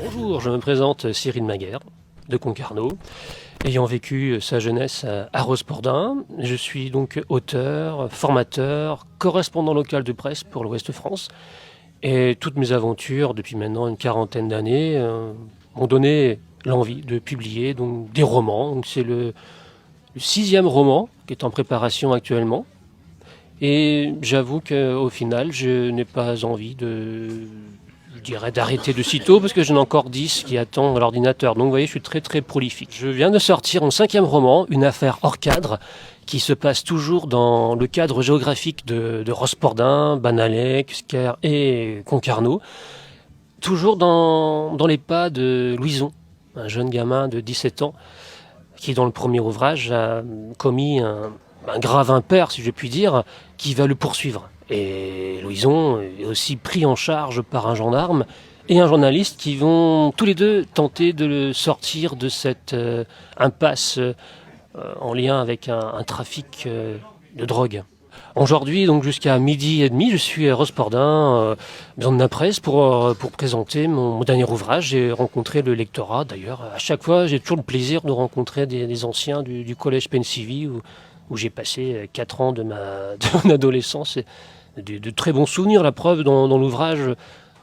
Bonjour, je me présente Cyril Maguère, de Concarneau, ayant vécu sa jeunesse à Rospordin. Je suis donc auteur, formateur, correspondant local de presse pour l'Ouest France. Et toutes mes aventures, depuis maintenant une quarantaine d'années, m'ont donné l'envie de publier donc, des romans. Donc, c'est le 6e roman qui est en préparation actuellement. Et j'avoue qu'au final, je n'ai pas envie d'arrêter de sitôt parce que j'en ai encore 10 qui attendent à l'ordinateur. Donc vous voyez, je suis très très prolifique. Je viens de sortir mon 5e roman, Une affaire hors cadre, qui se passe toujours dans le cadre géographique de Rospordin, Banalec, Cusquer et Concarneau. Toujours dans les pas de Louison, un jeune gamin de 17 ans qui, dans le premier ouvrage, a commis un grave impair, si je puis dire, qui va le poursuivre. Et Louison est aussi pris en charge par un gendarme et un journaliste qui vont tous les deux tenter de le sortir de cette impasse en lien avec un trafic de drogue. Aujourd'hui, donc jusqu'à 12h30, je suis à Rospordin, maison de la presse, pour présenter mon dernier ouvrage. J'ai rencontré le lectorat, d'ailleurs. À chaque fois, j'ai toujours le plaisir de rencontrer des anciens du collège Pensivy, où j'ai passé 4 ans de mon adolescence. Et de très bons souvenirs. La preuve, dans l'ouvrage,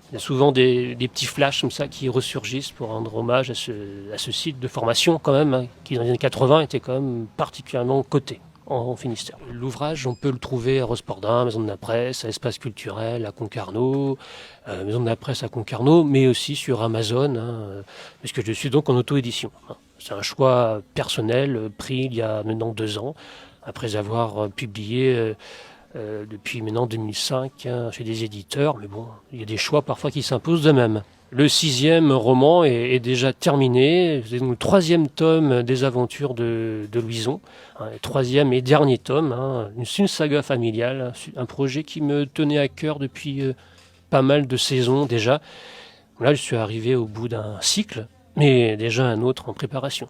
il y a souvent des petits flashs comme ça qui ressurgissent pour rendre hommage à ce site de formation, quand même, hein, qui dans les années 80 était quand même particulièrement coté en Finistère. L'ouvrage, on peut le trouver à Rospordin, Maison de la Presse, à Espace Culturel, à Concarneau, Maison de la Presse à Concarneau, mais aussi sur Amazon, hein, puisque je suis donc en auto-édition. Hein. C'est un choix personnel pris il y a maintenant 2 ans, après avoir publié depuis maintenant 2005 hein, chez des éditeurs, mais bon, il y a des choix parfois qui s'imposent de même. Le 6e roman est déjà terminé, c'est donc le 3e tome des aventures de Louison, hein, le 3e et dernier tome, hein, une saga familiale, un projet qui me tenait à cœur depuis pas mal de saisons déjà. Là, je suis arrivé au bout d'un cycle, mais déjà un autre en préparation.